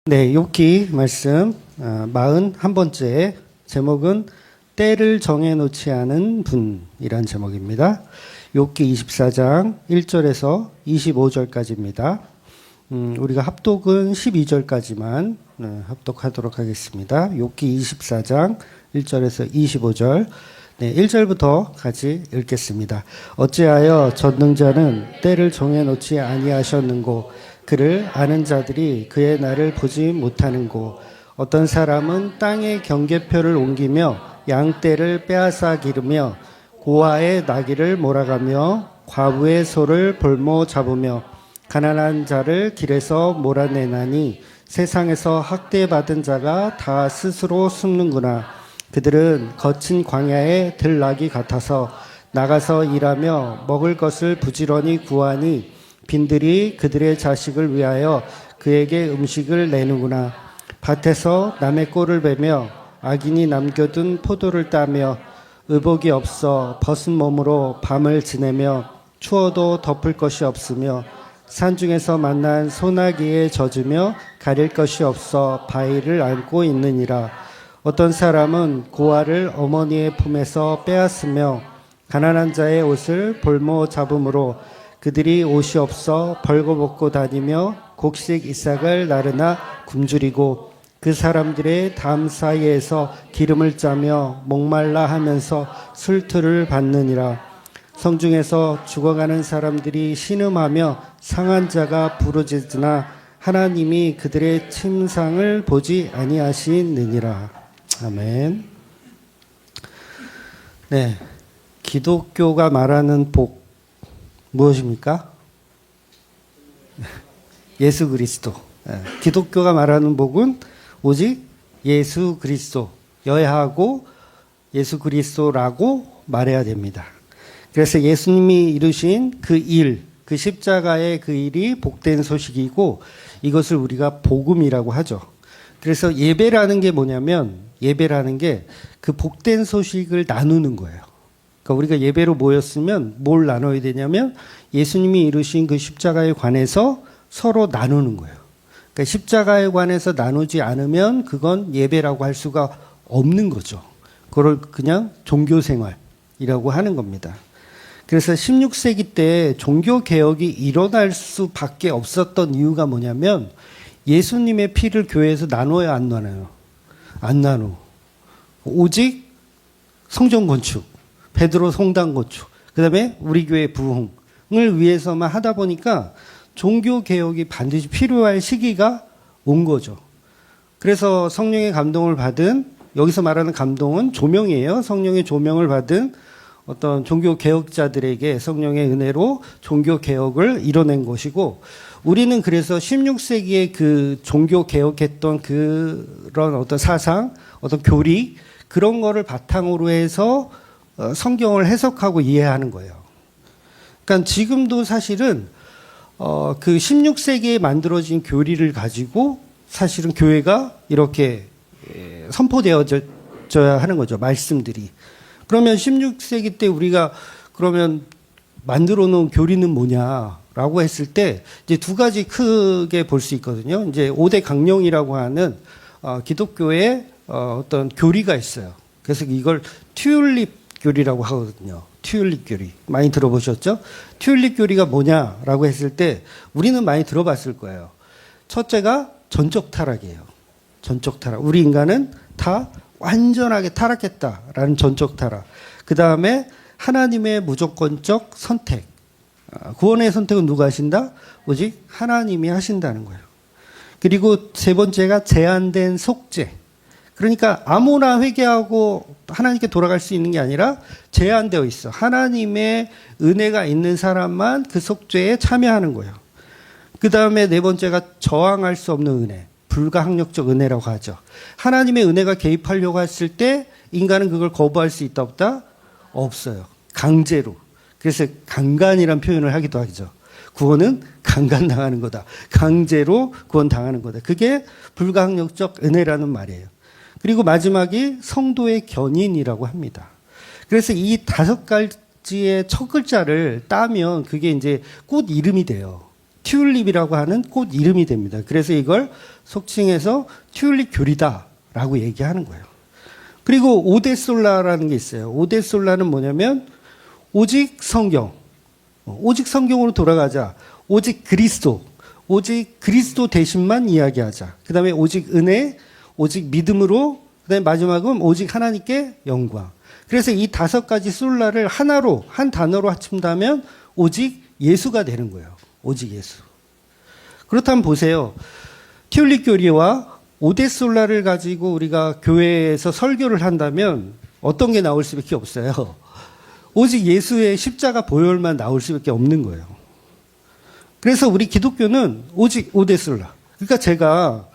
네, 욥기 말씀 41번째 제목은 때를 정해놓지 않은 분이란 제목입니다. 욥기 24장 1절에서 25절까지입니다. 우리가 합독은 12절까지만 합독하도록 하겠습니다. 욥기 24장 1절에서 25절. 네, 1절부터 같이 읽겠습니다. 어찌하여 전능자는 때를 정해놓지 아니하셨는고 그를 아는 자들이 그의 날을 보지 못하는고 어떤 사람은 땅의 경계표를 옮기며 양떼를 빼앗아 기르며 고아의 나귀를 몰아가며 과부의 소를 볼모 잡으며 가난한 자를 길에서 몰아내나니 세상에서 학대받은 자가 다 스스로 숨는구나. 그들은 거친 광야의 들나귀 같아서 나가서 일하며 먹을 것을 부지런히 구하니 빈들이 그들의 자식을 위하여 그에게 음식을 내는구나. 밭에서 남의 꼴을 베며 악인이 남겨둔 포도를 따며 의복이 없어 벗은 몸으로 밤을 지내며 추워도 덮을 것이 없으며 산중에서 만난 소나기에 젖으며 가릴 것이 없어 바위를 앓고 있느니라. 어떤 사람은 고아를 어머니의 품에서 빼앗으며 가난한 자의 옷을 볼모 잡음으로 그들이 옷이 없어 벌거벗고 다니며 곡식 이삭을 나르나 굶주리고 그 사람들의 담 사이에서 기름을 짜며 목말라 하면서 술투를 받느니라. 성중에서 죽어가는 사람들이 신음하며 상한 자가 부르짖으나 하나님이 그들의 침상을 보지 아니하시느니라. 아멘. 네, 기독교가 말하는 복 무엇입니까? 예수 그리스도. 기독교가 말하는 복은 오직 예수 그리스도여야 하고 예수 그리스도라고 말해야 됩니다. 그래서 예수님이 이루신 그 일, 그 십자가의 그 일이 복된 소식이고 이것을 우리가 복음이라고 하죠. 그래서 예배라는 게 뭐냐면 예배라는 게 그 복된 소식을 나누는 거예요. 그러니까 우리가 예배로 모였으면 뭘 나눠야 되냐면 예수님이 이루신 그 십자가에 관해서 서로 나누는 거예요. 그러니까 십자가에 관해서 나누지 않으면 그건 예배라고 할 수가 없는 거죠. 그걸 그냥 종교생활이라고 하는 겁니다. 그래서 16세기 때 종교개혁이 일어날 수밖에 없었던 이유가 뭐냐면 예수님의 피를 교회에서 나눠야 안 나눠요. 안 나눠. 오직 성전 건축, 베드로 성당 건축, 그 다음에 우리 교회 부흥을 위해서만 하다 보니까 종교개혁이 반드시 필요할 시기가 온 거죠. 그래서 성령의 감동을 받은, 여기서 말하는 감동은 조명이에요. 성령의 조명을 받은 어떤 종교개혁자들에게 성령의 은혜로 종교개혁을 이뤄낸 것이고, 우리는 그래서 16세기에 그 종교개혁했던 그런 어떤 사상, 어떤 교리, 그런 거를 바탕으로 해서 성경을 해석하고 이해하는 거예요. 그러니까 지금도 사실은 그 16세기에 만들어진 교리를 가지고 사실은 교회가 이렇게 선포되어져야 하는 거죠. 말씀들이. 그러면 16세기 때 우리가 그러면 만들어 놓은 교리는 뭐냐라고 했을 때 이제 두 가지 크게 볼 수 있거든요. 이제 5대 강령이라고 하는 기독교의 어떤 교리가 있어요. 그래서 이걸 튤립 교리라고 하거든요. 튤립 교리. 많이 들어보셨죠? 튤립 교리가 뭐냐라고 했을 때 우리는 많이 들어봤을 거예요. 첫째가 전적 타락이에요. 전적 타락. 우리 인간은 다 완전하게 타락했다라는 전적 타락. 그 다음에 하나님의 무조건적 선택. 구원의 선택은 누가 하신다? 오직 하나님이 하신다는 거예요. 그리고 세 번째가 제한된 속죄. 그러니까 아무나 회개하고 하나님께 돌아갈 수 있는 게 아니라 제한되어 있어. 하나님의 은혜가 있는 사람만 그 속죄에 참여하는 거예요. 그 다음에 네 번째가 저항할 수 없는 은혜. 불가항력적 은혜라고 하죠. 하나님의 은혜가 개입하려고 했을 때 인간은 그걸 거부할 수 있다 없다? 없어요. 강제로. 그래서 강간이란 표현을 하기도 하죠. 구원은 강간당하는 거다. 강제로 구원당하는 거다. 그게 불가항력적 은혜라는 말이에요. 그리고 마지막이 성도의 견인이라고 합니다. 그래서 이 5가지의 첫 글자를 따면 그게 이제 꽃 이름이 돼요. 튤립이라고 하는 꽃 이름이 됩니다. 그래서 이걸 속칭해서 튤립 교리다라고 얘기하는 거예요. 그리고 오데솔라라는 게 있어요. 오데솔라는 뭐냐면 오직 성경, 오직 성경으로 돌아가자. 오직 그리스도 대신만 이야기하자. 그 다음에 오직 은혜, 오직 믿음으로, 그 다음에 마지막은 오직 하나님께 영광. 그래서 이 5가지 솔라를 하나로, 한 단어로 합친다면 오직 예수가 되는 거예요. 오직 예수. 그렇다면 보세요. 튤립 교리와 오데솔라를 가지고 우리가 교회에서 설교를 한다면 어떤 게 나올 수밖에 없어요. 오직 예수의 십자가 보혈만 나올 수밖에 없는 거예요. 그래서 우리 기독교는 오직 오데솔라. 그러니까 제가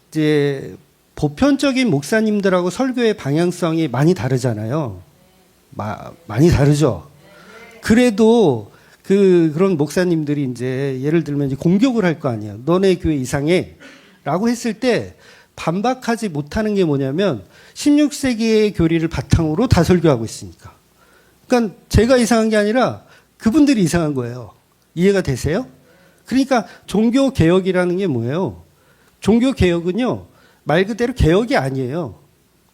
이제 보편적인 목사님들하고 설교의 방향성이 많이 다르잖아요. 많이 다르죠. 그래도 그런 목사님들이 이제 예를 들면 이제 공격을 할 거 아니에요. 너네 교회 이상해. 라고 했을 때 반박하지 못하는 게 뭐냐면 16세기의 교리를 바탕으로 다 설교하고 있으니까. 그러니까 제가 이상한 게 아니라 그분들이 이상한 거예요. 이해가 되세요? 그러니까 종교개혁이라는 게 뭐예요? 종교개혁은요, 말 그대로 개혁이 아니에요.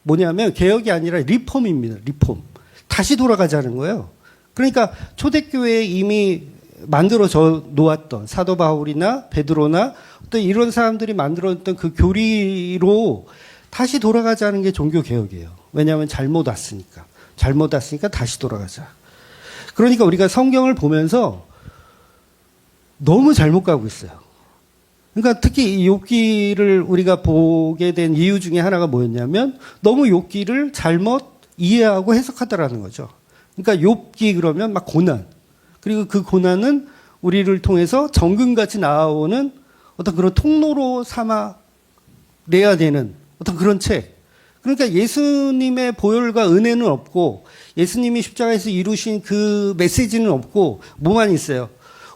뭐냐면 개혁이 아니라 리폼입니다. 리폼. 다시 돌아가자는 거예요. 그러니까 초대교회에 이미 만들어져 놓았던 사도 바울이나 베드로나 또 이런 사람들이 만들었던 그 교리로 다시 돌아가자는 게 종교개혁이에요. 왜냐하면 잘못 왔으니까 다시 돌아가자. 그러니까 우리가 성경을 보면서 너무 잘못 가고 있어요. 그러니까 특히 이 욥기를 우리가 보게 된 이유 중에 하나가 뭐였냐면 너무 욥기를 잘못 이해하고 해석하더라는 거죠. 그러니까 욥기 그러면 막 고난, 그리고 그 고난은 우리를 통해서 정금같이 나아오는 어떤 그런 통로로 삼아 내야 되는 어떤 그런 책. 그러니까 예수님의 보혈과 은혜는 없고 예수님이 십자가에서 이루신 그 메시지는 없고 뭐만 있어요.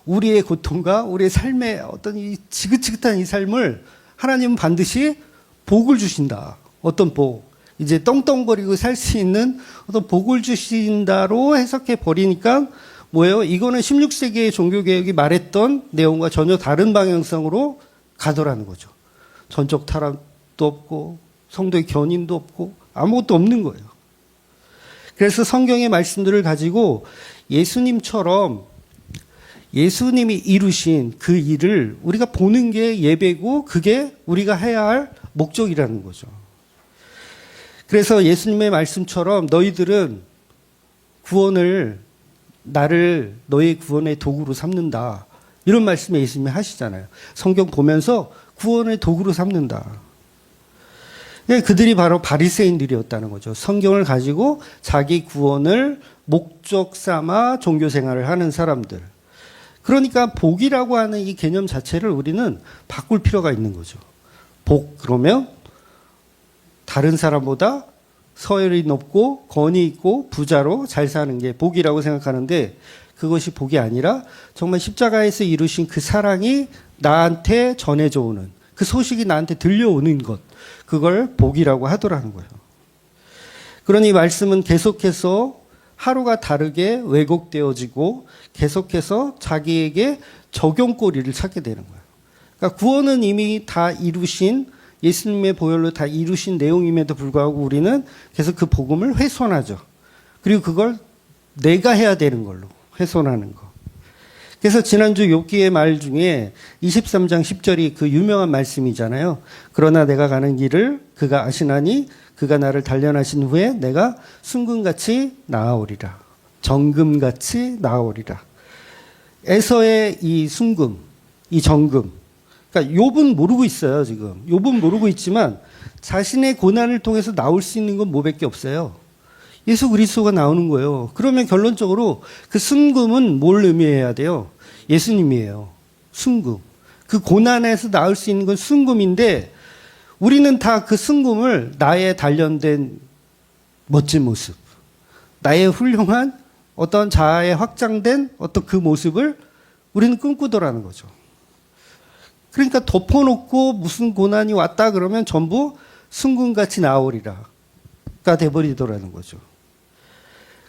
우리의 고통과 우리의 삶의 어떤 이 지긋지긋한 이 삶을 하나님은 반드시 복을 주신다. 어떤 복. 이제 떵떵거리고 살 수 있는 어떤 복을 주신다로 해석해 버리니까 뭐예요? 이거는 16세기의 종교개혁이 말했던 내용과 전혀 다른 방향성으로 가더라는 거죠. 전적 타락도 없고 성도의 견인도 없고 아무것도 없는 거예요. 그래서 성경의 말씀들을 가지고 예수님처럼 예수님이 이루신 그 일을 우리가 보는 게 예배고 그게 우리가 해야 할 목적이라는 거죠. 그래서 예수님의 말씀처럼 너희들은 나를 너의 구원의 도구로 삼는다. 이런 말씀을 예수님이 하시잖아요. 성경 보면서 구원의 도구로 삼는다. 그들이 바로 바리새인들이었다는 거죠. 성경을 가지고 자기 구원을 목적 삼아 종교 생활을 하는 사람들. 그러니까 복이라고 하는 이 개념 자체를 우리는 바꿀 필요가 있는 거죠. 복 그러면 다른 사람보다 서열이 높고 권위 있고 부자로 잘 사는 게 복이라고 생각하는데 그것이 복이 아니라 정말 십자가에서 이루신 그 사랑이 나한테 전해져 오는 그 소식이 나한테 들려오는 것, 그걸 복이라고 하더라는 거예요. 그러니 말씀은 계속해서 하루가 다르게 왜곡되어지고 계속해서 자기에게 적용거리를 찾게 되는 거예요. 그러니까 구원은 이미 다 이루신 예수님의 보혈로 다 이루신 내용임에도 불구하고 우리는 계속 그 복음을 훼손하죠. 그리고 그걸 내가 해야 되는 걸로 훼손하는 거. 그래서 지난주 욥기의 말 중에 23장 10절이 그 유명한 말씀이잖아요. 그러나 내가 가는 길을 그가 아시나니 그가 나를 단련하신 후에 내가 순금같이 나아오리라. 정금같이 나아오리라. 에서의 이 순금, 이 정금. 그러니까 욥은 모르고 있어요, 지금. 욥은 모르고 있지만 자신의 고난을 통해서 나올 수 있는 건 뭐밖에 없어요. 예수 그리스도가 나오는 거예요. 그러면 결론적으로 그 순금은 뭘 의미해야 돼요? 예수님이에요. 순금. 그 고난에서 나올 수 있는 건 순금인데 우리는 다 그 순금을 나의 단련된 멋진 모습, 나의 훌륭한 어떤 자아의 확장된 어떤 그 모습을 우리는 꿈꾸더라는 거죠. 그러니까 덮어놓고 무슨 고난이 왔다 그러면 전부 순금같이 나오리라가 돼버리더라는 거죠.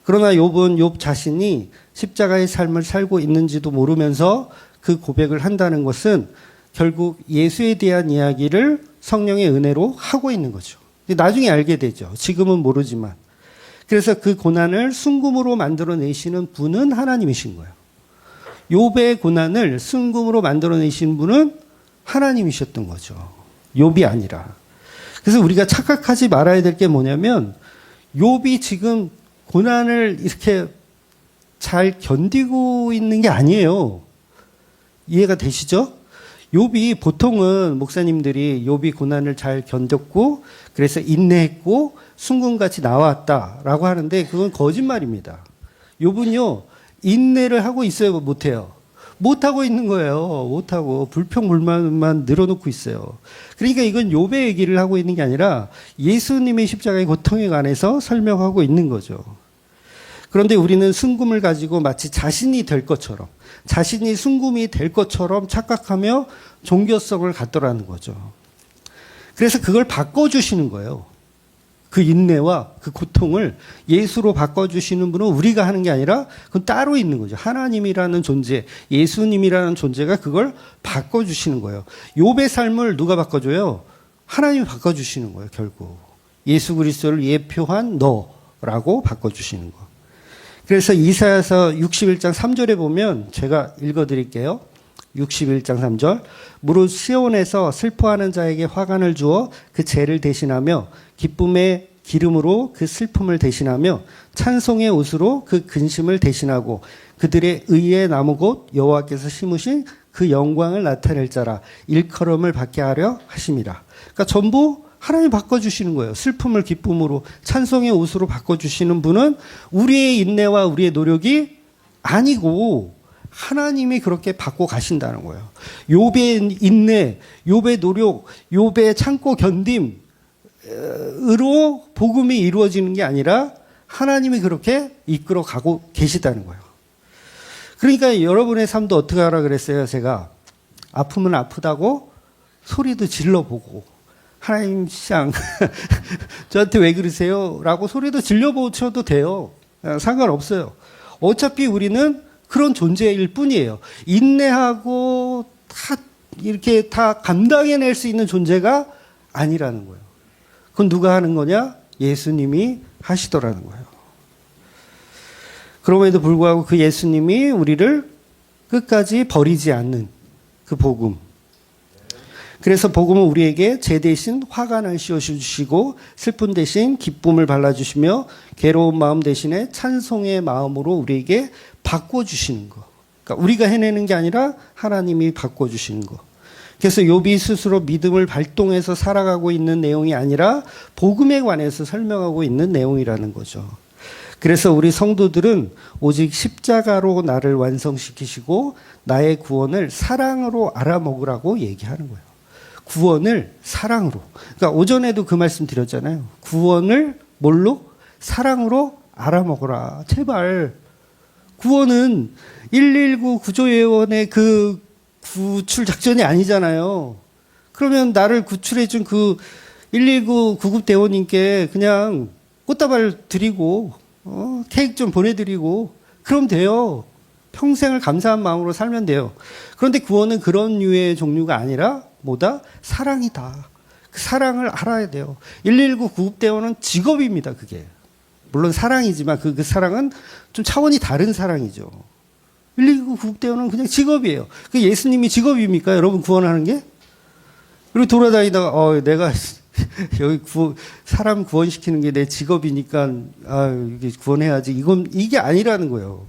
그러나 욥은 욥 자신이 십자가의 삶을 살고 있는지도 모르면서 그 고백을 한다는 것은 결국 예수에 대한 이야기를 성령의 은혜로 하고 있는 거죠. 나중에 알게 되죠. 지금은 모르지만. 그래서 그 고난을 순금으로 만들어내시는 분은 하나님이신 거예요. 욥의 고난을 순금으로 만들어내신 분은 하나님이셨던 거죠. 욥이 아니라. 그래서 우리가 착각하지 말아야 될 게 뭐냐면 욥이 지금 고난을 이렇게 잘 견디고 있는 게 아니에요. 이해가 되시죠? 욥이 보통은 목사님들이 욥이 고난을 잘 견뎠고 그래서 인내했고 순금같이 나왔다라고 하는데 그건 거짓말입니다. 욥은요 인내를 하고 있어요, 못해요? 못하고 있는 거예요. 못하고 불평불만만 늘어놓고 있어요. 그러니까 이건 욥의 얘기를 하고 있는 게 아니라 예수님의 십자가의 고통에 관해서 설명하고 있는 거죠. 그런데 우리는 순금을 가지고 마치 자신이 될 것처럼, 자신이 순금이 될 것처럼 착각하며 종교성을 갖더라는 거죠. 그래서 그걸 바꿔주시는 거예요. 그 인내와 그 고통을 예수로 바꿔주시는 분은 우리가 하는 게 아니라 그건 따로 있는 거죠. 하나님이라는 존재, 예수님이라는 존재가 그걸 바꿔주시는 거예요. 욥의 삶을 누가 바꿔줘요? 하나님이 바꿔주시는 거예요, 결국. 예수 그리스도를 예표한 너라고 바꿔주시는 거. 그래서 이사야서 61장 3절에 보면 제가 읽어드릴게요. 61장 3절. 무릇 시온에서 슬퍼하는 자에게 화관을 주어 그 죄를 대신하며 기쁨의 기름으로 그 슬픔을 대신하며 찬송의 옷으로 그 근심을 대신하고 그들의 의의 나무 곧 여호와께서 심으신 그 영광을 나타낼 자라 일컬음을 받게 하려 하심이라. 그러니까 전부 하나님이 바꿔주시는 거예요. 슬픔을 기쁨으로 찬송의 옷으로 바꿔주시는 분은 우리의 인내와 우리의 노력이 아니고 하나님이 그렇게 바꿔 가신다는 거예요. 욥의 인내, 욥의 노력, 욥의 참고 견딤으로 복음이 이루어지는 게 아니라 하나님이 그렇게 이끌어 가고 계시다는 거예요. 그러니까 여러분의 삶도 어떻게 하라 그랬어요? 제가 아프면 아프다고 소리도 질러보고 하나님 시장 저한테 왜 그러세요? 라고 소리도 질러보셔도 돼요. 상관없어요. 어차피 우리는 그런 존재일 뿐이에요. 인내하고 다 이렇게 다 감당해낼 수 있는 존재가 아니라는 거예요. 그건 누가 하는 거냐? 예수님이 하시더라는 거예요. 그럼에도 불구하고 그 예수님이 우리를 끝까지 버리지 않는 그 복음. 그래서 복음은 우리에게 죄 대신 화관을 씌워주시고 슬픔 대신 기쁨을 발라주시며 괴로운 마음 대신에 찬송의 마음으로 우리에게 바꿔주시는 거. 그러니까 우리가 해내는 게 아니라 하나님이 바꿔주시는 거. 그래서 욥이 스스로 믿음을 발동해서 살아가고 있는 내용이 아니라 복음에 관해서 설명하고 있는 내용이라는 거죠. 그래서 우리 성도들은 오직 십자가로 나를 완성시키시고 나의 구원을 사랑으로 알아먹으라고 얘기하는 거예요. 구원을 사랑으로. 그러니까 오전에도 그 말씀 드렸잖아요. 구원을 뭘로? 사랑으로 알아먹어라. 제발. 구원은 119 구조요원의 그 구출 작전이 아니잖아요. 그러면 나를 구출해준 그 119 구급대원님께 그냥 꽃다발 드리고 케이크 좀 보내드리고 그럼 돼요. 평생을 감사한 마음으로 살면 돼요. 그런데 구원은 그런 류의 종류가 아니라 뭐다? 사랑이다. 그 사랑을 알아야 돼요. 119 구급대원은 직업입니다. 그게. 물론 사랑이지만 그 사랑은 좀 차원이 다른 사랑이죠. 119 구급대원은 그냥 직업이에요. 그 예수님이 직업입니까? 여러분 구원하는 게? 그리고 돌아다니다가 내가 여기 사람 구원시키는 게 내 직업이니까 이게 구원해야지. 이게 아니라는 거예요.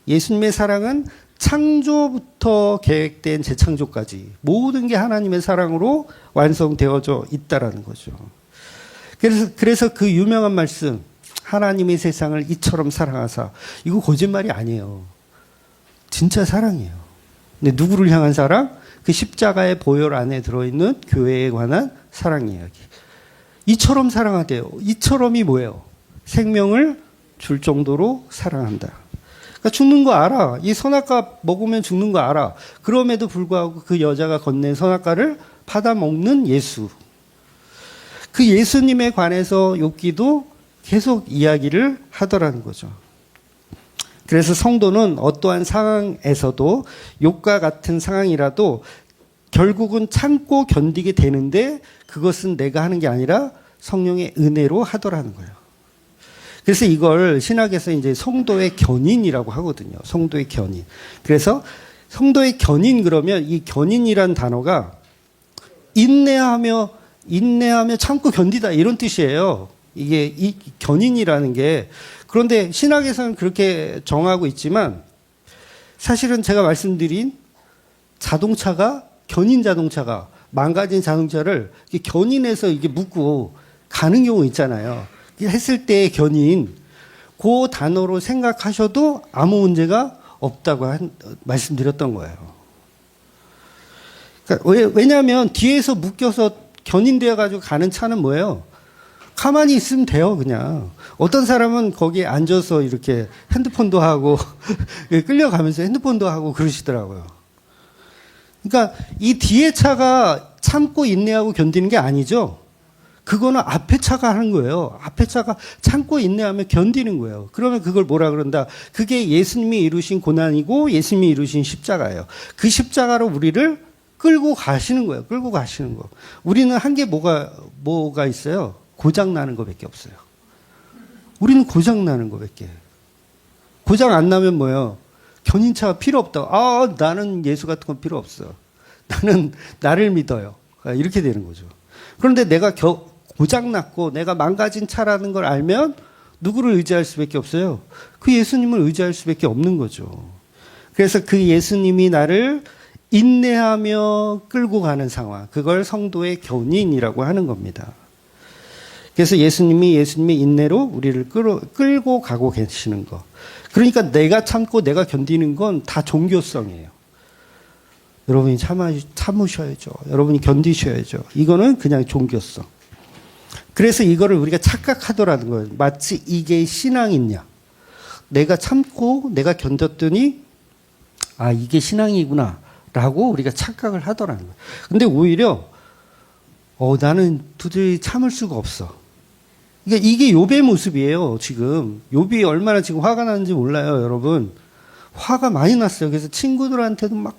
예수님의 사랑은 창조부터 계획된 재창조까지 모든 게 하나님의 사랑으로 완성되어져 있다라는 거죠. 그래서 그 유명한 말씀, 하나님이 세상을 이처럼 사랑하사, 이거 거짓말이 아니에요. 진짜 사랑이에요. 근데 누구를 향한 사랑? 그 십자가의 보혈 안에 들어있는 교회에 관한 사랑 이야기. 이처럼 사랑하대요. 이처럼이 뭐예요? 생명을 줄 정도로 사랑한다. 그러니까 죽는 거 알아. 이 선악과 먹으면 죽는 거 알아. 그럼에도 불구하고 그 여자가 건넨 선악과를 받아 먹는 예수. 그 예수님에 관해서 욥기도 계속 이야기를 하더라는 거죠. 그래서 성도는 어떠한 상황에서도 욥과 같은 상황이라도 결국은 참고 견디게 되는데 그것은 내가 하는 게 아니라 성령의 은혜로 하더라는 거예요. 그래서 이걸 신학에서 이제 성도의 견인이라고 하거든요. 성도의 견인. 그래서 성도의 견인 그러면 이 견인이란 단어가 인내하며 참고 견디다 이런 뜻이에요. 이게 이 견인이라는 게. 그런데 신학에서는 그렇게 정하고 있지만 사실은 제가 말씀드린 자동차가 견인 자동차가 망가진 자동차를 견인해서 이게 묶고 가는 경우 있잖아요. 했을 때의 견인, 그 단어로 생각하셔도 아무 문제가 없다고 말씀드렸던 거예요. 그러니까 왜냐하면 뒤에서 묶여서 견인되어 가지고 가는 차는 뭐예요? 가만히 있으면 돼요, 그냥. 어떤 사람은 거기에 앉아서 이렇게 핸드폰도 하고 끌려가면서 핸드폰도 하고 그러시더라고요. 그러니까 이 뒤에 차가 참고 인내하고 견디는 게 아니죠. 그거는 앞에 차가 하는 거예요. 앞에 차가 참고 인내하며 견디는 거예요. 그러면 그걸 뭐라 그런다? 그게 예수님이 이루신 고난이고 예수님이 이루신 십자가예요. 그 십자가로 우리를 끌고 가시는 거예요. 끌고 가시는 거. 우리는 한 게 뭐가 있어요? 고장 나는 거밖에 없어요. 우리는 고장 나는 거밖에. 고장 안 나면 뭐예요? 견인차가 필요 없다. 아, 나는 예수 같은 건 필요 없어. 나는 나를 믿어요. 이렇게 되는 거죠. 그런데 내가 고장 났고 내가 망가진 차라는 걸 알면 누구를 의지할 수밖에 없어요? 그 예수님을 의지할 수밖에 없는 거죠. 그래서 그 예수님이 나를 인내하며 끌고 가는 상황, 그걸 성도의 견인이라고 하는 겁니다. 그래서 예수님이 인내로 우리를 끌고 가고 계시는 거. 그러니까 내가 참고 내가 견디는 건 다 종교성이에요. 여러분이 참으셔야죠. 여러분이 견디셔야죠. 이거는 그냥 종교성. 그래서 이거를 우리가 착각하더라는 거예요. 마치 이게 신앙이냐. 내가 참고 내가 견뎠더니 아, 이게 신앙이구나 라고 우리가 착각을 하더라는 거예요. 근데 오히려 나는 도저히 참을 수가 없어. 그러니까 이게 욥의 모습이에요. 지금 욥이 얼마나 지금 화가 나는지 몰라요, 여러분. 화가 많이 났어요. 그래서 친구들한테도 막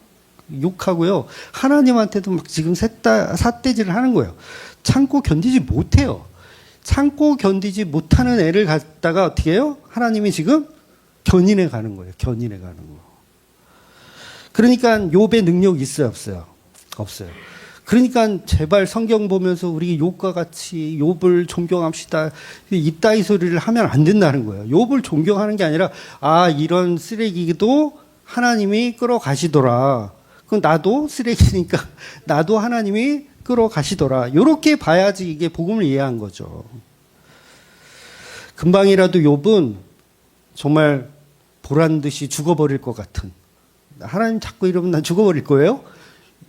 욕하고요. 하나님한테도 막 지금 삿대질을 하는 거예요. 참고 견디지 못해요. 참고 견디지 못하는 애를 갖다가 어떻게 해요? 하나님이 지금 견인해 가는 거예요. 견인해 가는 거. 그러니까 욥의 능력이 있어요, 없어요? 없어요. 그러니까 제발 성경 보면서 우리 욥과 같이 욥을 존경합시다. 이따위 소리를 하면 안 된다는 거예요. 욥을 존경하는 게 아니라 아, 이런 쓰레기도 하나님이 끌어가시더라. 그럼 나도 쓰레기니까 나도 하나님이 끌어가시더라. 이렇게 봐야지 이게 복음을 이해한 거죠. 금방이라도 욥은 정말 보란 듯이 죽어버릴 것 같은. 하나님 자꾸 이러면 난 죽어버릴 거예요?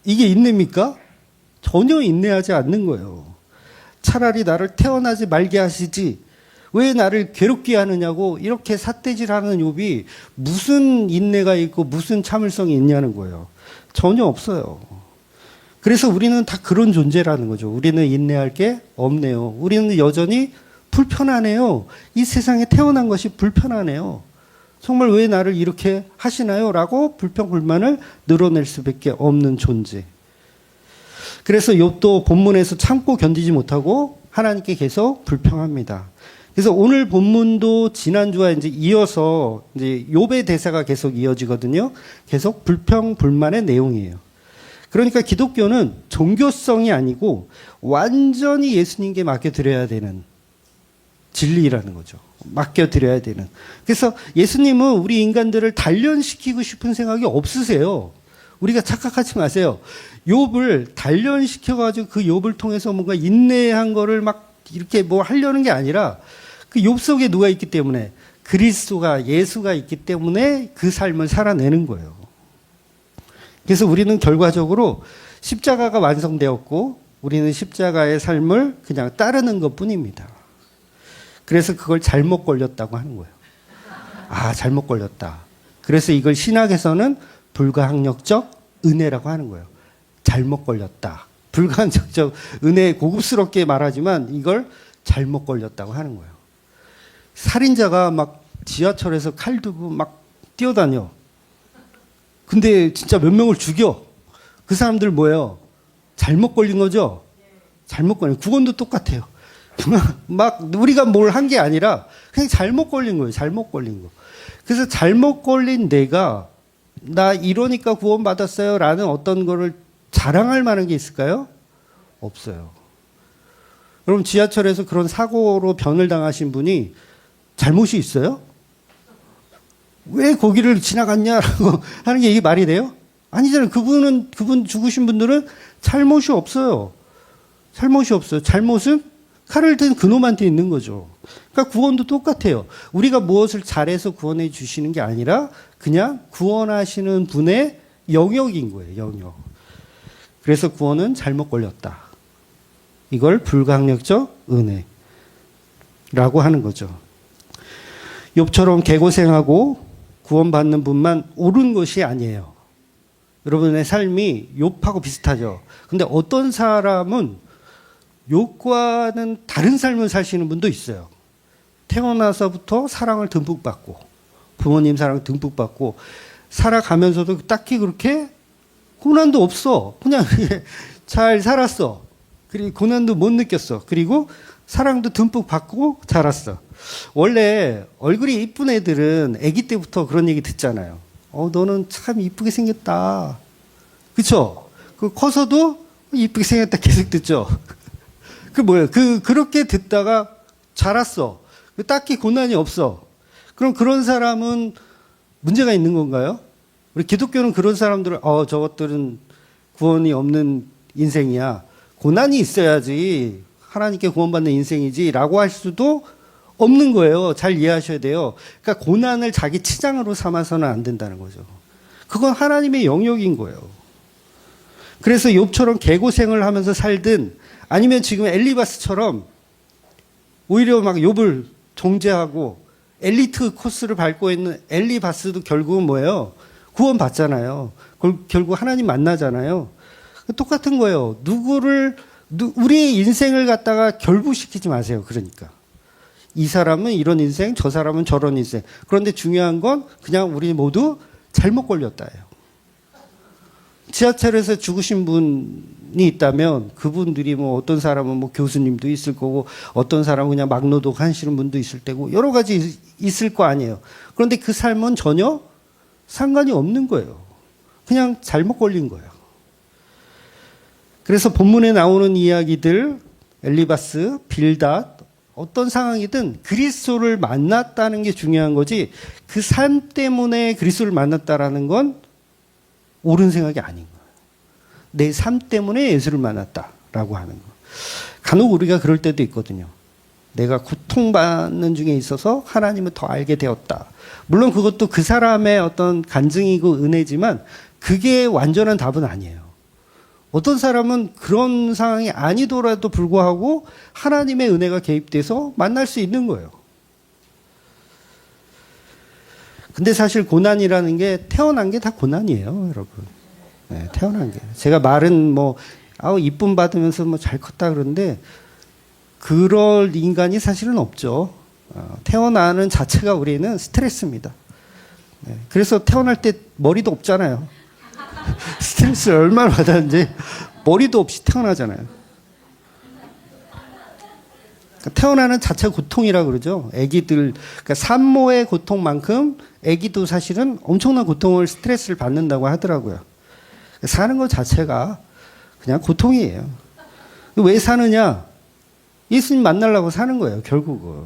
이게 인내입니까? 전혀 인내하지 않는 거예요. 차라리 나를 태어나지 말게 하시지 왜 나를 괴롭게 하느냐고 이렇게 삿대질하는 욥이 무슨 인내가 있고 무슨 참을성이 있냐는 거예요. 전혀 없어요. 그래서 우리는 다 그런 존재라는 거죠. 우리는 인내할 게 없네요. 우리는 여전히 불편하네요. 이 세상에 태어난 것이 불편하네요. 정말 왜 나를 이렇게 하시나요? 라고 불평불만을 늘어낼 수밖에 없는 존재. 그래서 욥도 본문에서 참고 견디지 못하고 하나님께 계속 불평합니다. 그래서 오늘 본문도 지난주와 이제 이어서 이제 욥의 대사가 계속 이어지거든요. 계속 불평불만의 내용이에요. 그러니까 기독교는 종교성이 아니고 완전히 예수님께 맡겨드려야 되는 진리라는 거죠. 맡겨드려야 되는. 그래서 예수님은 우리 인간들을 단련시키고 싶은 생각이 없으세요. 우리가 착각하지 마세요. 욥을 단련시켜가지고 그 욥을 통해서 뭔가 인내한 거를 막 이렇게 뭐 하려는 게 아니라 그 욥 속에 누가 있기 때문에 그리스도가 예수가 있기 때문에 그 삶을 살아내는 거예요. 그래서 우리는 결과적으로 십자가가 완성되었고 우리는 십자가의 삶을 그냥 따르는 것뿐입니다. 그래서 그걸 잘못 걸렸다고 하는 거예요. 아, 잘못 걸렸다. 그래서 이걸 신학에서는 불가항력적 은혜라고 하는 거예요. 잘못 걸렸다. 불가항력적 은혜 고급스럽게 말하지만 이걸 잘못 걸렸다고 하는 거예요. 살인자가 막 지하철에서 칼 두고 막 뛰어다녀. 근데 진짜 몇 명을 죽여. 그 사람들 뭐예요? 잘못 걸린 거죠? 잘못 걸린. 구원도 똑같아요. 막 우리가 뭘 한 게 아니라 그냥 잘못 걸린 거예요. 잘못 걸린 거. 그래서 잘못 걸린 내가 나 이러니까 구원받았어요 라는 어떤 거를 자랑할 만한 게 있을까요? 없어요. 여러분 지하철에서 그런 사고로 변을 당하신 분이 잘못이 있어요? 왜 거기를 지나갔냐라고 하는 게 이게 말이 돼요? 아니잖아요. 그분 죽으신 분들은 잘못이 없어요. 잘못이 없어요. 잘못은 칼을 든 그놈한테 있는 거죠. 그러니까 구원도 똑같아요. 우리가 무엇을 잘해서 구원해 주시는 게 아니라 그냥 구원하시는 분의 영역인 거예요. 영역. 그래서 구원은 잘못 걸렸다. 이걸 불강력적 은혜라고 하는 거죠. 욥처럼 개고생하고 구원받는 분만 옳은 것이 아니에요. 여러분의 삶이 욥하고 비슷하죠. 근데 어떤 사람은 욥과는 다른 삶을 사시는 분도 있어요. 태어나서부터 사랑을 듬뿍 받고 부모님 사랑 듬뿍 받고 살아가면서도 딱히 그렇게 고난도 없어. 그냥 잘 살았어. 그리고 고난도 못 느꼈어. 그리고 사랑도 듬뿍 받고 자랐어. 원래 얼굴이 이쁜 애들은 아기 때부터 그런 얘기 듣잖아요. 너는 참 이쁘게 생겼다. 그쵸? 커서도 이쁘게 생겼다 계속 듣죠? 뭐예요? 그렇게 듣다가 자랐어. 딱히 고난이 없어. 그럼 그런 사람은 문제가 있는 건가요? 우리 기독교는 그런 사람들을, 저것들은 구원이 없는 인생이야. 고난이 있어야지 하나님께 구원받는 인생이지 라고 할 수도 없는 거예요. 잘 이해하셔야 돼요. 그러니까 고난을 자기 치장으로 삼아서는 안 된다는 거죠. 그건 하나님의 영역인 거예요. 그래서 욥처럼 개고생을 하면서 살든 아니면 지금 엘리바스처럼 오히려 막 욥을 정죄하고 엘리트 코스를 밟고 있는 엘리바스도 결국은 뭐예요? 구원 받잖아요. 결국 하나님 만나잖아요. 똑같은 거예요. 우리의 인생을 갖다가 결부시키지 마세요. 그러니까. 이 사람은 이런 인생, 저 사람은 저런 인생. 그런데 중요한 건 그냥 우리 모두 잘못 걸렸다예요. 지하철에서 죽으신 분이 있다면 그분들이 뭐 어떤 사람은 뭐 교수님도 있을 거고 어떤 사람은 그냥 막노동 하시는 분도 있을 테고 여러 가지 있을 거 아니에요. 그런데 그 삶은 전혀 상관이 없는 거예요. 그냥 잘못 걸린 거예요. 그래서 본문에 나오는 이야기들 엘리바스, 빌닷 어떤 상황이든 그리스도를 만났다는 게 중요한 거지 그 삶 때문에 그리스도를 만났다라는 건 옳은 생각이 아닌 거예요. 내 삶 때문에 예수를 만났다라고 하는 거. 간혹 우리가 그럴 때도 있거든요. 내가 고통받는 중에 있어서 하나님을 더 알게 되었다. 물론 그것도 그 사람의 어떤 간증이고 은혜지만 그게 완전한 답은 아니에요. 어떤 사람은 그런 상황이 아니더라도 불구하고 하나님의 은혜가 개입돼서 만날 수 있는 거예요. 근데 사실 고난이라는 게 태어난 게 다 고난이에요, 여러분. 네, 태어난 게. 제가 말은 뭐, 이쁨 받으면서 뭐 잘 컸다 그러는데, 그럴 인간이 사실은 없죠. 태어나는 자체가 우리는 스트레스입니다. 네, 그래서 태어날 때 머리도 없잖아요. 스트레스를 얼마나 받았는지 머리도 없이 태어나잖아요. 그러니까 태어나는 자체가 고통이라고 그러죠. 아기들, 그러니까 산모의 고통만큼 아기도 사실은 엄청난 고통을 스트레스를 받는다고 하더라고요. 사는 것 자체가 그냥 고통이에요. 왜 사느냐? 예수님 만나려고 사는 거예요, 결국은.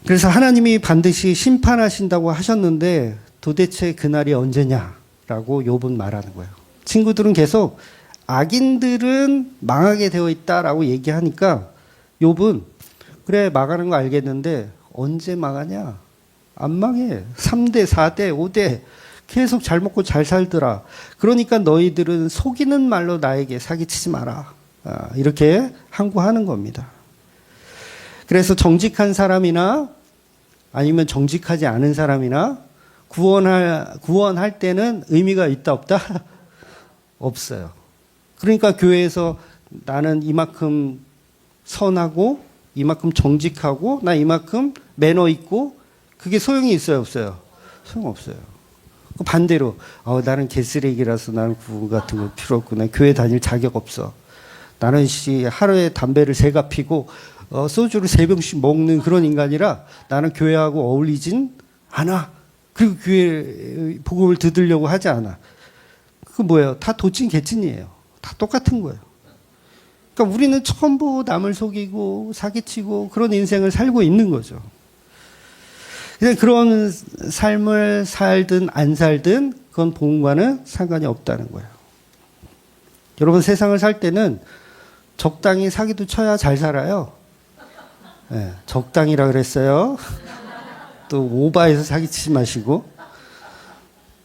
그래서 하나님이 반드시 심판하신다고 하셨는데 도대체 그날이 언제냐라고 욥은 말하는 거예요. 친구들은 계속 악인들은 망하게 되어 있다라고 얘기하니까 욥은 그래 망하는 거 알겠는데 언제 망하냐? 안 망해. 3대, 4대, 5대 계속 잘 먹고 잘 살더라. 그러니까 너희들은 속이는 말로 나에게 사기치지 마라. 이렇게 항구하는 겁니다. 그래서 정직한 사람이나 아니면 정직하지 않은 사람이나 구원할 때는 의미가 있다 없다? 없어요. 그러니까 교회에서 나는 이만큼 선하고 이만큼 정직하고 나 이만큼 매너 있고 그게 소용이 있어요, 없어요? 소용없어요. 반대로 나는 개쓰레기라서 나는 구원 같은 거 필요 없구나. 교회 다닐 자격 없어. 나는 하루에 담배를 3갑 피고 소주를 3병씩 먹는 그런 인간이라 나는 교회하고 어울리진 않아. 그리고 교회 복음을 듣으려고 하지 않아. 그 뭐예요? 다 도찐 개찐이에요. 다 똑같은 거예요. 그러니까 우리는 전부 남을 속이고 사기치고 그런 인생을 살고 있는 거죠. 그냥 그런 삶을 살든 안 살든 그건 복음과는 상관이 없다는 거예요. 여러분, 세상을 살 때는 적당히 사기도 쳐야 잘 살아요. 네, 적당히라 그랬어요. 또 오바해서 사기치지 마시고.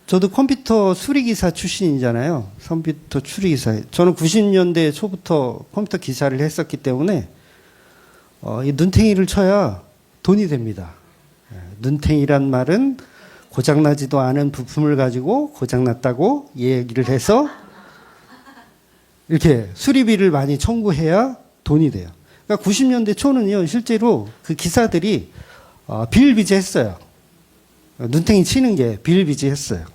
저도 컴퓨터 수리기사 출신이잖아요. 컴퓨터 수리기사. 저는 90년대 초부터 컴퓨터 기사를 했었기 때문에 이 눈탱이를 쳐야 돈이 됩니다. 눈탱이란 말은 고장나지도 않은 부품을 가지고 고장났다고 얘기를 해서 이렇게 수리비를 많이 청구해야 돈이 돼요. 그러니까 90년대 초는요, 실제로 그 기사들이 비일비재했어요. 눈탱이 치는 게 비일비재했어요.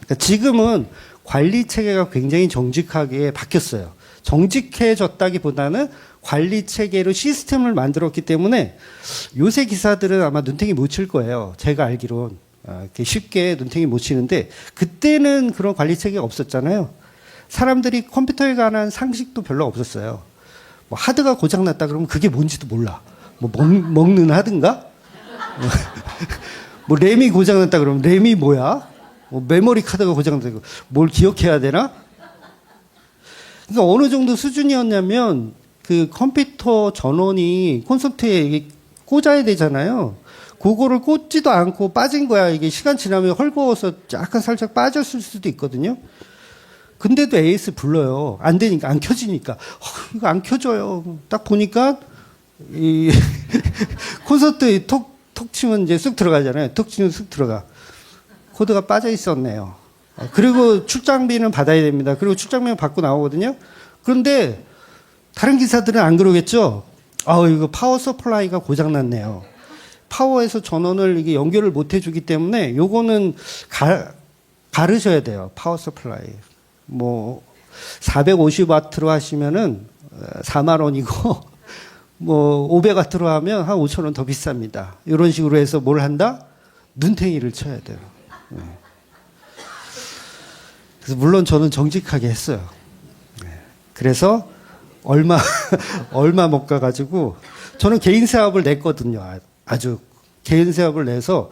그러니까 지금은 관리 체계가 굉장히 정직하게 바뀌었어요. 정직해졌다기보다는 관리 체계로 시스템을 만들었기 때문에 요새 기사들은 아마 눈탱이 못 칠 거예요. 제가 알기론 이렇게 쉽게 눈탱이 못 치는데 그때는 그런 관리 체계가 없었잖아요. 사람들이 컴퓨터에 관한 상식도 별로 없었어요. 뭐 하드가 고장났다 그러면 그게 뭔지도 몰라. 뭐 먹는 하드인가? 뭐 램이 고장났다 그러면 램이 뭐야? 뭐 메모리 카드가 고장났다. 뭘 기억해야 되나? 그러니까 어느 정도 수준이었냐면 그 컴퓨터 전원이 콘센트에 꽂아야 되잖아요. 그거를 꽂지도 않고 빠진 거야. 이게 시간 지나면 헐거워서 약간 살짝 빠졌을 수도 있거든요. 근데도 AS 불러요. 안 되니까, 안 켜지니까. 이거 안 켜져요. 딱 보니까 이 콘센트에 톡 치면 이제 쑥 들어가잖아요. 톡 치면 쑥 들어가. 코드가 빠져 있었네요. 그리고 출장비는 받아야 됩니다. 그리고 출장비는 받고 나오거든요. 그런데 다른 기사들은 안 그러겠죠? 이거 파워 서플라이가 고장났네요. 파워에서 전원을 이게 연결을 못 해주기 때문에 요거는 가르셔야 돼요. 파워 서플라이. 뭐 450와트로 하시면은 4만 원이고 뭐 500와트로 하면 한 5천 원 더 비쌉니다. 이런 식으로 해서 뭘 한다? 눈탱이를 쳐야 돼요. 그래서 물론 저는 정직하게 했어요. 그래서 얼마 못 가가지고 저는 개인 사업을 냈거든요. 아주 개인 사업을 내서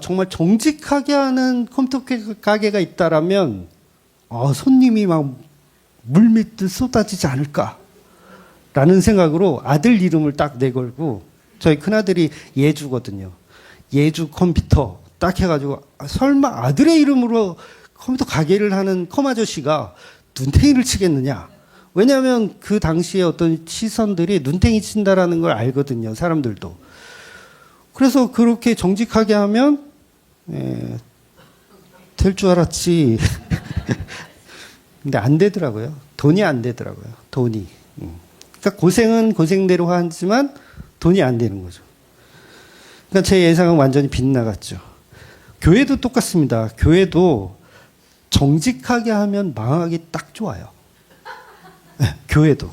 정말 정직하게 하는 컴퓨터 가게가 있다라면 손님이 막 물밀듯 쏟아지지 않을까라는 생각으로 아들 이름을 딱 내걸고 저희 큰아들이 예주거든요. 예주 컴퓨터 딱 해가지고 설마 아들의 이름으로 컴퓨터 가게를 하는 컴아저씨가 눈탱이를 치겠느냐. 왜냐하면 그 당시에 어떤 시선들이 눈탱이 친다라는 걸 알거든요. 사람들도. 그래서 그렇게 정직하게 하면 될 줄 알았지. 근데 안 되더라고요. 돈이 안 되더라고요. 돈이. 그러니까 고생은 고생대로 하지만 돈이 안 되는 거죠. 그러니까 제 예상은 완전히 빗나갔죠. 교회도 똑같습니다. 교회도 정직하게 하면 망하기 딱 좋아요. 네, 교회도.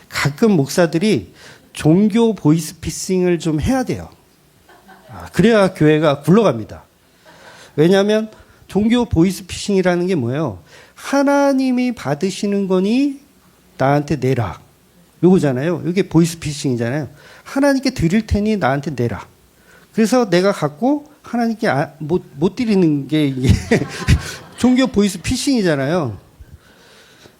가끔 목사들이 종교 보이스피싱을 좀 해야 돼요. 그래야 교회가 굴러갑니다. 왜냐하면 종교 보이스피싱이라는 게 뭐예요? 하나님이 받으시는 거니 나한테 내라. 요거잖아요. 이게 보이스피싱이잖아요. 하나님께 드릴 테니 나한테 내라. 그래서 내가 갖고 하나님께 못 드리는 게 이게 종교 보이스피싱이잖아요.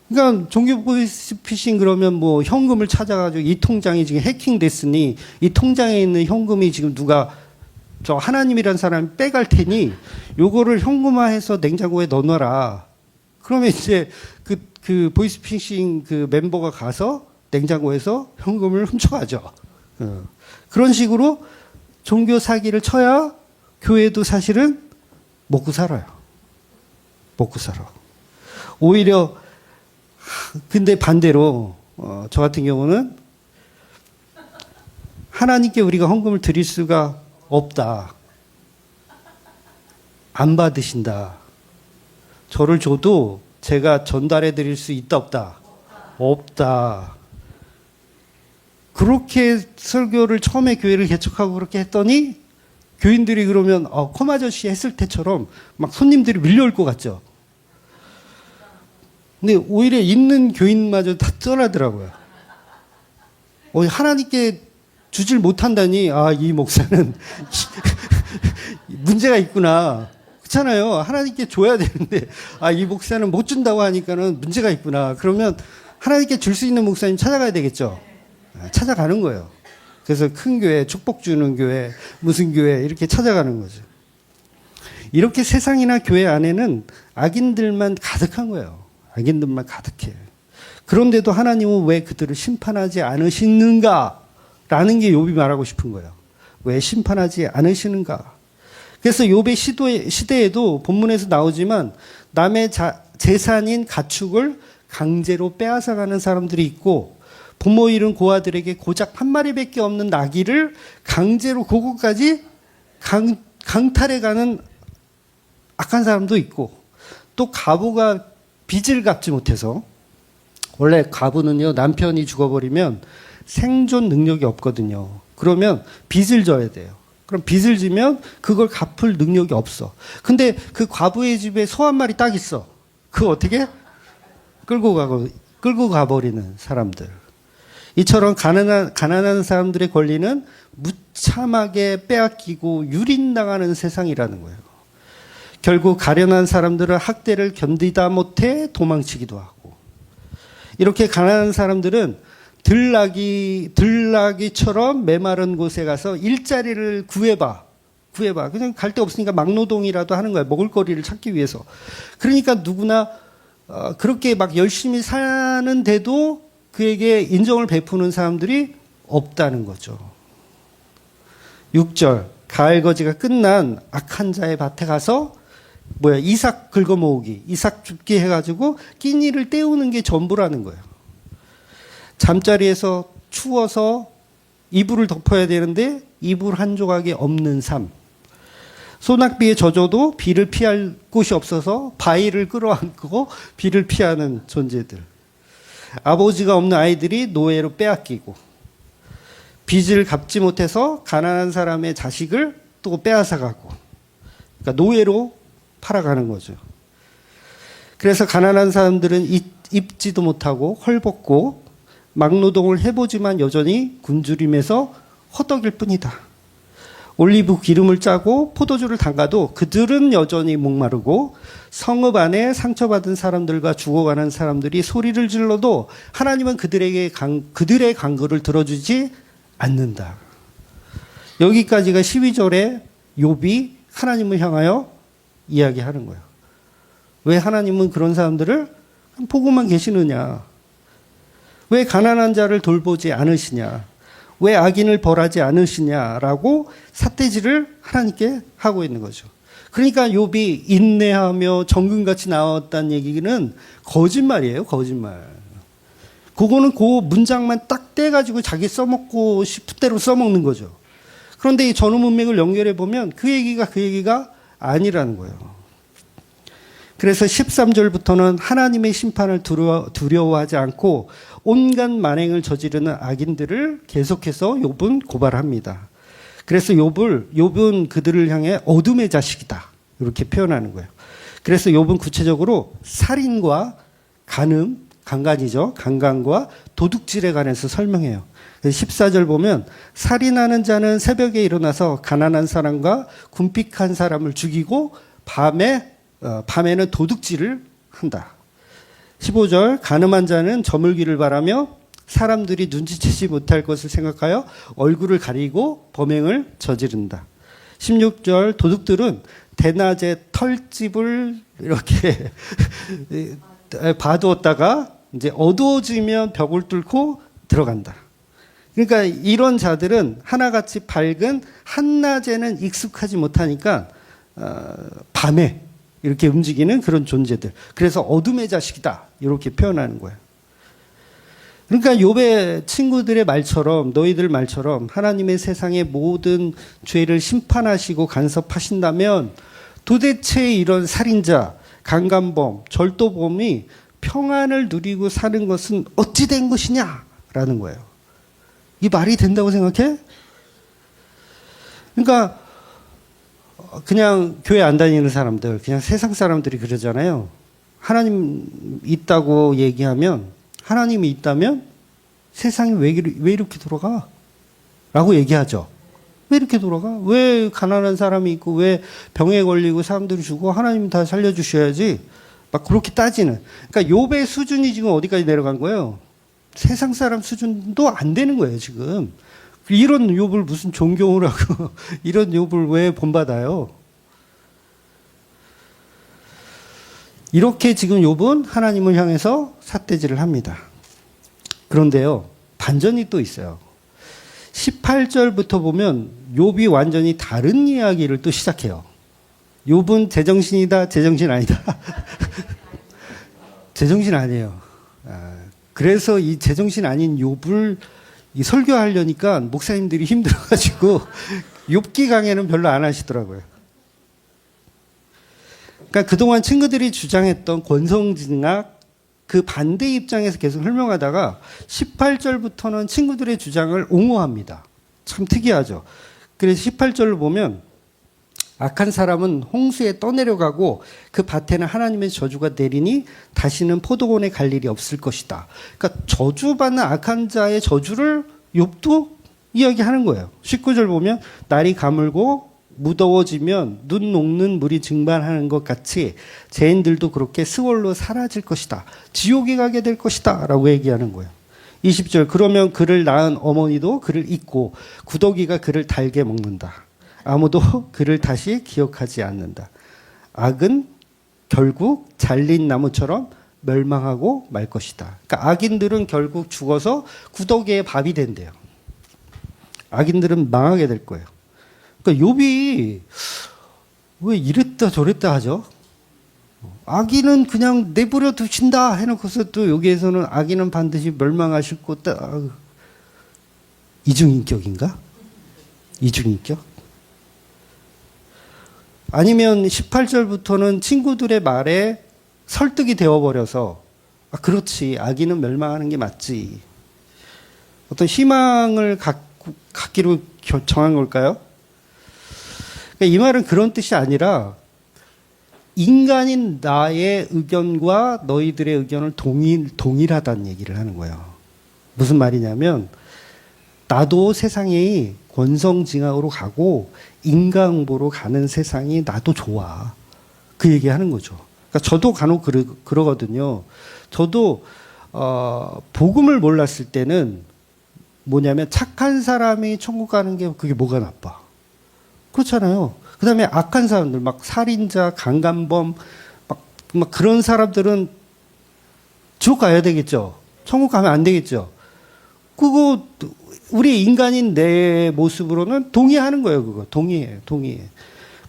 그러니까 종교 보이스피싱 그러면 뭐 현금을 찾아가지고 이 통장이 지금 해킹됐으니 이 통장에 있는 현금이 지금 누가 저 하나님이란 사람이 빼갈 테니 요거를 현금화해서 냉장고에 넣어놔라. 그러면 이제 그 보이스피싱 그 멤버가 가서 냉장고에서 현금을 훔쳐가죠. 그런 식으로 종교 사기를 쳐야 교회도 사실은 먹고 살아요. 먹고 살아. 오히려 근데 반대로 저 같은 경우는 하나님께 우리가 헌금을 드릴 수가 없다. 안 받으신다. 저를 줘도 제가 전달해 드릴 수 있다 없다? 없다. 그렇게 설교를 처음에 교회를 개척하고 그렇게 했더니 교인들이 그러면 컴 아저씨 했을 때처럼 막 손님들이 밀려올 것 같죠. 근데 오히려 있는 교인마저 다 떠나더라고요. 하나님께 주질 못한다니 이 목사는 문제가 있구나. 그렇잖아요. 하나님께 줘야 되는데 이 목사는 못 준다고 하니까는 문제가 있구나. 그러면 하나님께 줄 수 있는 목사님 찾아가야 되겠죠. 찾아가는 거예요. 그래서 큰 교회, 축복 주는 교회, 무슨 교회 이렇게 찾아가는 거죠. 이렇게 세상이나 교회 안에는 악인들만 가득한 거예요. 악인들만 가득해. 그런데도 하나님은 왜 그들을 심판하지 않으시는가? 라는 게 욥이 말하고 싶은 거예요. 왜 심판하지 않으시는가? 그래서 욥의 시대에도 본문에서 나오지만 남의 재산인 가축을 강제로 빼앗아가는 사람들이 있고 부모 잃은 고아들에게 고작 한 마리밖에 없는 나귀를 강제로 그곳까지 강탈해가는 악한 사람도 있고 또 과부가 빚을 갚지 못해서 원래 과부는요 남편이 죽어버리면 생존 능력이 없거든요. 그러면 빚을 져야 돼요. 그럼 빚을 지면 그걸 갚을 능력이 없어. 근데 그 과부의 집에 소 한 마리 딱 있어. 그거 어떻게? 끌고 가버리는 사람들. 이처럼 가난한 사람들의 권리는 무참하게 빼앗기고 유린당하는 세상이라는 거예요. 결국 가련한 사람들은 학대를 견디다 못해 도망치기도 하고 이렇게 가난한 사람들은 들나귀처럼 메마른 곳에 가서 일자리를 구해봐. 그냥 갈 데 없으니까 막노동이라도 하는 거야. 먹을거리를 찾기 위해서. 그러니까 누구나 그렇게 막 열심히 사는데도 그에게 인정을 베푸는 사람들이 없다는 거죠. 6절 가을거지가 끝난 악한 자의 밭에 가서 이삭 긁어모으기, 이삭 줍기 해가지고 끼니를 때우는 게 전부라는 거예요. 잠자리에서 추워서 이불을 덮어야 되는데 이불 한 조각이 없는 삶. 소낙비에 젖어도 비를 피할 곳이 없어서 바위를 끌어안고 비를 피하는 존재들. 아버지가 없는 아이들이 노예로 빼앗기고 빚을 갚지 못해서 가난한 사람의 자식을 또 빼앗아가고 그러니까 노예로 팔아가는 거죠. 그래서 가난한 사람들은 입지도 못하고 헐벗고 막노동을 해보지만 여전히 굶주림에서 허덕일 뿐이다. 올리브 기름을 짜고 포도주를 담가도 그들은 여전히 목마르고 성읍 안에 상처받은 사람들과 죽어가는 사람들이 소리를 질러도 하나님은 그들의 간구를 들어주지 않는다. 여기까지가 12절에 욥이 하나님을 향하여 이야기하는 거예요. 왜 하나님은 그런 사람들을 보고만 계시느냐? 왜 가난한 자를 돌보지 않으시냐? 왜 악인을 벌하지 않으시냐라고 삿대질을 하나님께 하고 있는 거죠. 그러니까 욥이 인내하며 정금같이 나왔다는 얘기는 거짓말이에요. 거짓말. 그거는 그 문장만 딱 떼가지고 자기 써먹고 싶은 대로 써먹는 거죠. 그런데 이 전후 문맥을 연결해 보면 그 얘기가 아니라는 거예요. 그래서 13절부터는 하나님의 심판을 두려워하지 않고 온갖 만행을 저지르는 악인들을 계속해서 욥은 고발합니다. 그래서 욥은 그들을 향해 어둠의 자식이다. 이렇게 표현하는 거예요. 그래서 욥은 구체적으로 살인과 강간과 도둑질에 관해서 설명해요. 14절 보면 살인하는 자는 새벽에 일어나서 가난한 사람과 궁핍한 사람을 죽이고 밤에는 도둑질을 한다. 15절 가늠한 자는 저물기를 바라며 사람들이 눈치채지 못할 것을 생각하여 얼굴을 가리고 범행을 저지른다. 16절 도둑들은 대낮에 털집을 이렇게 봐두었다가 이제 어두워지면 벽을 뚫고 들어간다. 그러니까 이런 자들은 하나같이 밝은 한낮에는 익숙하지 못하니까 밤에 이렇게 움직이는 그런 존재들. 그래서 어둠의 자식이다. 이렇게 표현하는 거예요. 그러니까 욥의 친구들의 말처럼 너희들 말처럼 하나님의 세상의 모든 죄를 심판하시고 간섭하신다면 도대체 이런 살인자, 강간범, 절도범이 평안을 누리고 사는 것은 어찌 된 것이냐라는 거예요. 이 말이 된다고 생각해? 그러니까 그냥 교회 안 다니는 사람들, 그냥 세상 사람들이 그러잖아요. 하나님 있다고 얘기하면, 하나님이 있다면 세상이 왜 이렇게 돌아가? 라고 얘기하죠. 왜 이렇게 돌아가? 왜 가난한 사람이 있고, 왜 병에 걸리고 사람들이 죽고, 하나님 다 살려주셔야지. 막 그렇게 따지는. 그러니까 욥의 수준이 지금 어디까지 내려간 거예요? 세상 사람 수준도 안 되는 거예요, 지금. 이런 욥을 무슨 존경을 하고, 이런 욥을 왜 본받아요? 이렇게 지금 욥은 하나님을 향해서 삿대질을 합니다. 그런데요, 반전이 또 있어요. 18절부터 보면 욥이 완전히 다른 이야기를 또 시작해요. 욥은 제정신이다, 제정신 아니다. 제정신 아니에요. 그래서 이 제정신 아닌 욥을 설교하려니까 목사님들이 힘들어가지고 욥기 강해는 별로 안 하시더라고요. 그러니까 그동안 친구들이 주장했던 권성징악 그 반대 입장에서 계속 설명하다가 18절부터는 친구들의 주장을 옹호합니다. 참 특이하죠. 그래서 18절을 보면 악한 사람은 홍수에 떠내려가고 그 밭에는 하나님의 저주가 내리니 다시는 포도원에 갈 일이 없을 것이다. 그러니까 저주받는 악한 자의 저주를 욥도 이야기하는 거예요. 19절 보면 날이 가물고 무더워지면 눈 녹는 물이 증발하는 것 같이 죄인들도 그렇게 스월로 사라질 것이다. 지옥에 가게 될 것이다. 라고 얘기하는 거예요. 20절 그러면 그를 낳은 어머니도 그를 잊고 구더기가 그를 달게 먹는다. 아무도 그를 다시 기억하지 않는다. 악은 결국 잘린 나무처럼 멸망하고 말 것이다. 그러니까 악인들은 결국 죽어서 구더기의 밥이 된대요. 악인들은 망하게 될 거예요. 그러니까 욥이 왜 이랬다 저랬다 하죠? 악인은 그냥 내버려 두신다 해놓고서 또 여기에서는 악인은 반드시 멸망하실 거다. 이중인격인가? 이중인격? 아니면 18절부터는 친구들의 말에 설득이 되어버려서 그렇지 악인은 멸망하는 게 맞지. 어떤 희망을 갖기로 정한 걸까요? 이 말은 그런 뜻이 아니라 인간인 나의 의견과 너희들의 의견을 동일하다는 얘기를 하는 거예요. 무슨 말이냐면 나도 세상이 권성징악으로 가고 인간보로 가는 세상이 나도 좋아. 그 얘기하는 거죠. 그러니까 저도 간혹 그러거든요. 저도 복음을 몰랐을 때는 뭐냐면 착한 사람이 천국 가는 게 그게 뭐가 나빠. 그렇잖아요. 그 다음에 악한 사람들, 막 살인자, 강간범, 막 그런 사람들은 지옥 가야 되겠죠. 천국 가면 안 되겠죠. 그거, 우리 인간인 내 모습으로는 동의하는 거예요, 그거. 동의해.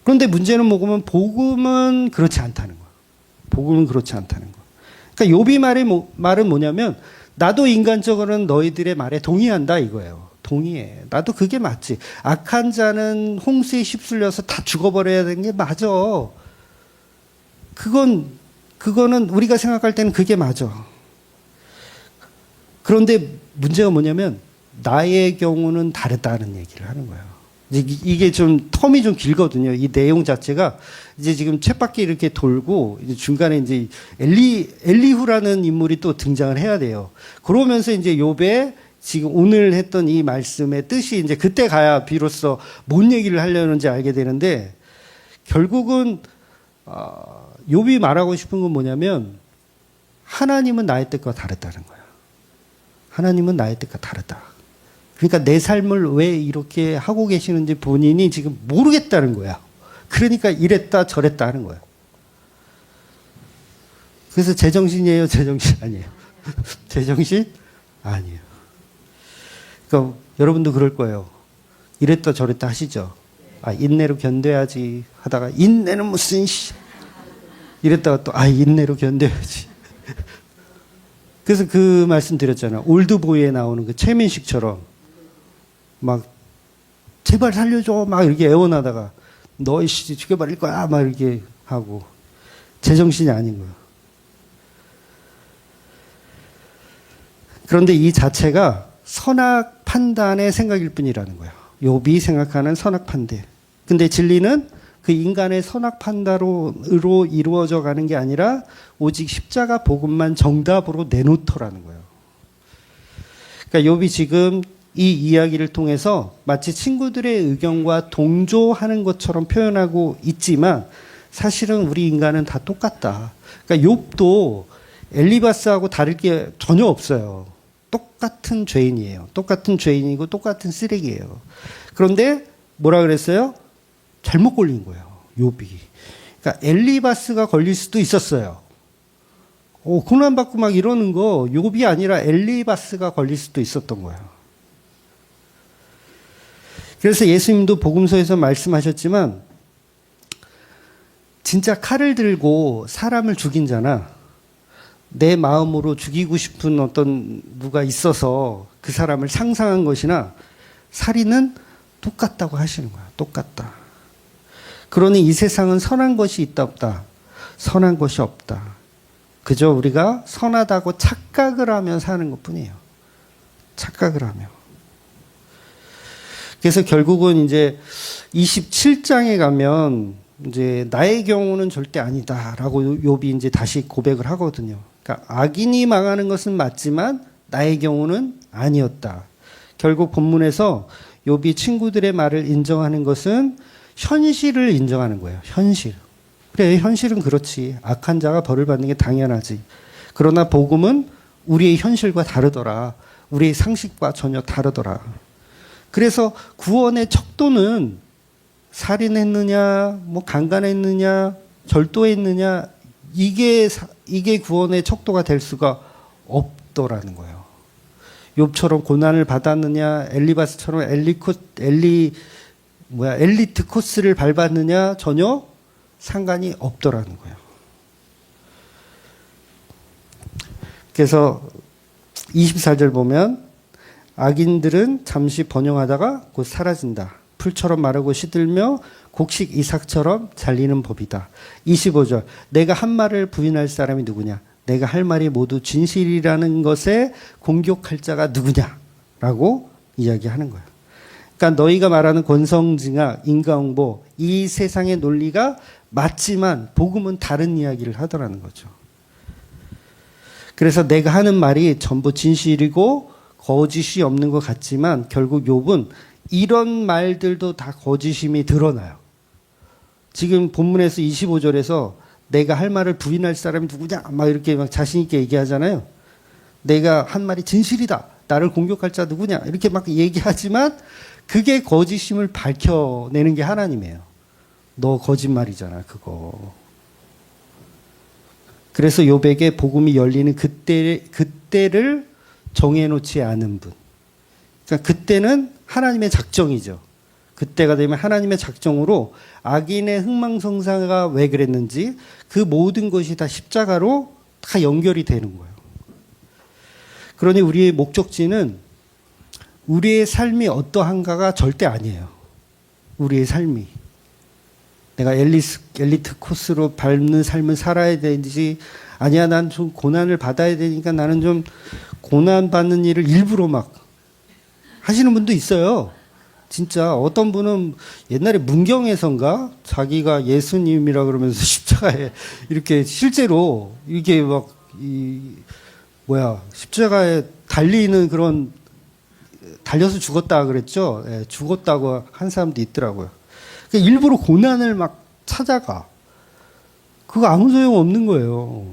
그런데 문제는 뭐냐면, 복음은 그렇지 않다는 거예요. 복음은 그렇지 않다는 거예요. 그러니까 욥이 말은 뭐냐면, 나도 인간적으로는 너희들의 말에 동의한다, 이거예요. 동의해. 나도 그게 맞지. 악한 자는 홍수에 휩쓸려서 다 죽어버려야 되는 게 맞아. 그거는 우리가 생각할 때는 그게 맞아. 그런데 문제가 뭐냐면 나의 경우는 다르다는 얘기를 하는 거예요. 이게 좀 텀이 좀 길거든요. 이 내용 자체가 이제 지금 쳇바퀴 이렇게 돌고 이제 중간에 이제 엘리후라는 인물이 또 등장을 해야 돼요. 그러면서 이제 욥의 지금 오늘 했던 이 말씀의 뜻이 이제 그때 가야 비로소 뭔 얘기를 하려는지 알게 되는데 결국은 욥이 말하고 싶은 건 뭐냐면 하나님은 나의 뜻과 다르다는 거예요. 하나님은 나의 뜻과 다르다. 그러니까 내 삶을 왜 이렇게 하고 계시는지 본인이 지금 모르겠다는 거야. 그러니까 이랬다 저랬다 하는 거예요. 그래서 제정신이에요, 제정신 아니에요? 제정신 아니에요. 그러니까 여러분도 그럴 거예요. 이랬다 저랬다 하시죠. 인내로 견뎌야지 하다가 인내는 무슨 이랬다가 또 인내로 견뎌야지. 그래서 그 말씀 드렸잖아요. 올드보이에 나오는 그 최민식처럼 막 제발 살려줘 막 이렇게 애원하다가 너 이씨 죽여버릴 거야 막 이렇게 하고 제정신이 아닌 거예요. 그런데 이 자체가 선악 판단의 생각일 뿐이라는 거예요. 욥이 생각하는 선악 판단. 근데 진리는 그 인간의 선악 판단으로 이루어져 가는 게 아니라 오직 십자가 복음만 정답으로 내놓더라는 거예요. 그러니까 욥이 지금 이 이야기를 통해서 마치 친구들의 의견과 동조하는 것처럼 표현하고 있지만 사실은 우리 인간은 다 똑같다. 그러니까 욥도 엘리바스하고 다를 게 전혀 없어요. 똑같은 죄인이에요. 똑같은 죄인이고 똑같은 쓰레기예요. 그런데 뭐라 그랬어요? 잘못 걸린 거예요. 욥이. 그러니까 엘리바스가 걸릴 수도 있었어요. 고난받고 막 이러는 거 욥이 아니라 엘리바스가 걸릴 수도 있었던 거예요. 그래서 예수님도 복음서에서 말씀하셨지만 진짜 칼을 들고 사람을 죽인 자나 내 마음으로 죽이고 싶은 어떤 누가 있어서 그 사람을 상상한 것이나 살인은 똑같다고 하시는 거야. 똑같다. 그러니 이 세상은 선한 것이 있다 없다. 선한 것이 없다. 그저 우리가 선하다고 착각을 하면 사는 것뿐이에요. 착각을 하며. 그래서 결국은 이제 27장에 가면 이제 나의 경우는 절대 아니다라고 욥이 이제 다시 고백을 하거든요. 그러니까 악인이 망하는 것은 맞지만 나의 경우는 아니었다. 결국 본문에서 욥이 친구들의 말을 인정하는 것은 현실을 인정하는 거예요. 현실. 그래, 현실은 그렇지. 악한 자가 벌을 받는 게 당연하지. 그러나 복음은 우리의 현실과 다르더라. 우리의 상식과 전혀 다르더라. 그래서 구원의 척도는 살인했느냐, 뭐 강간했느냐, 절도했느냐, 이게 구원의 척도가 될 수가 없더라는 거예요. 욥처럼 고난을 받았느냐, 엘리바스처럼 엘리트 코스를 밟았느냐, 전혀 상관이 없더라는 거예요. 그래서 24절 보면 악인들은 잠시 번영하다가 곧 사라진다. 풀처럼 마르고 시들며 곡식 이삭처럼 잘리는 법이다. 25절 내가 한 말을 부인할 사람이 누구냐? 내가 할 말이 모두 진실이라는 것에 공격할 자가 누구냐? 라고 이야기하는 거예요. 그러니까 너희가 말하는 권성징악, 인과응보 이 세상의 논리가 맞지만 복음은 다른 이야기를 하더라는 거죠. 그래서 내가 하는 말이 전부 진실이고 거짓이 없는 것 같지만 결국 욥은 이런 말들도 다 거짓임이 드러나요. 지금 본문에서 25절에서 내가 할 말을 부인할 사람이 누구냐? 막 이렇게 막 자신있게 얘기하잖아요. 내가 한 말이 진실이다. 나를 공격할 자 누구냐? 이렇게 막 얘기하지만 그게 거짓임을 밝혀내는 게 하나님이에요. 너 거짓말이잖아, 그거. 그래서 욥에게 복음이 열리는 그때를 정해놓지 않은 분. 그러니까 그때는 하나님의 작정이죠. 그때가 되면 하나님의 작정으로 악인의 흥망성쇠가 왜 그랬는지 그 모든 것이 다 십자가로 다 연결이 되는 거예요. 그러니 우리의 목적지는 우리의 삶이 어떠한가가 절대 아니에요. 우리의 삶이. 내가 엘리트 코스로 밟는 삶을 살아야 되는지, 아니야, 난 좀 고난을 받아야 되니까 나는 좀 고난받는 일을 일부러 막 하시는 분도 있어요. 진짜 어떤 분은 옛날에 문경에선가 자기가 예수님이라 그러면서 십자가에 이렇게 실제로 이렇게 막 십자가에 달리는 그런 달려서 죽었다 그랬죠. 예, 죽었다고 한 사람도 있더라고요. 그러니까 일부러 고난을 막 찾아가. 그거 아무 소용 없는 거예요.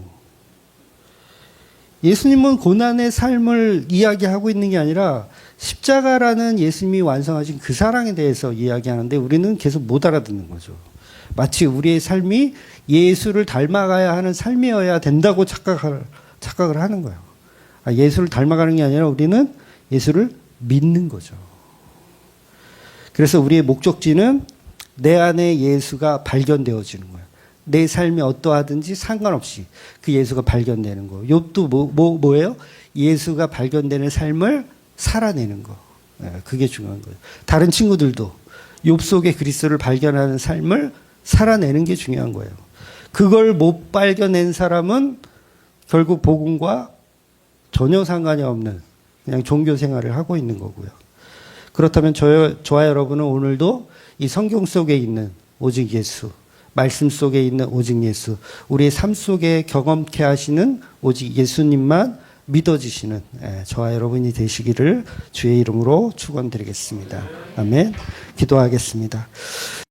예수님은 고난의 삶을 이야기하고 있는 게 아니라 십자가라는 예수님이 완성하신 그 사랑에 대해서 이야기하는데 우리는 계속 못 알아듣는 거죠. 마치 우리의 삶이 예수를 닮아가야 하는 삶이어야 된다고 착각을 하는 거예요. 예수를 닮아가는 게 아니라 우리는 예수를 믿는 거죠. 그래서 우리의 목적지는 내 안에 예수가 발견되어지는 거예요. 내 삶이 어떠하든지 상관없이 그 예수가 발견되는 거. 욥도 뭐예요? 예수가 발견되는 삶을 살아내는 거. 그게 중요한 거예요. 다른 친구들도 욥 속에 그리스도를 발견하는 삶을 살아내는 게 중요한 거예요. 그걸 못 발견낸 사람은 결국 복음과 전혀 상관이 없는 그냥 종교 생활을 하고 있는 거고요. 그렇다면 저와 여러분은 오늘도 이 성경 속에 있는 오직 예수, 말씀 속에 있는 오직 예수, 우리의 삶 속에 경험케 하시는 오직 예수님만 믿어지시는 저와 여러분이 되시기를 주의 이름으로 축원드리겠습니다. 아멘. 기도하겠습니다.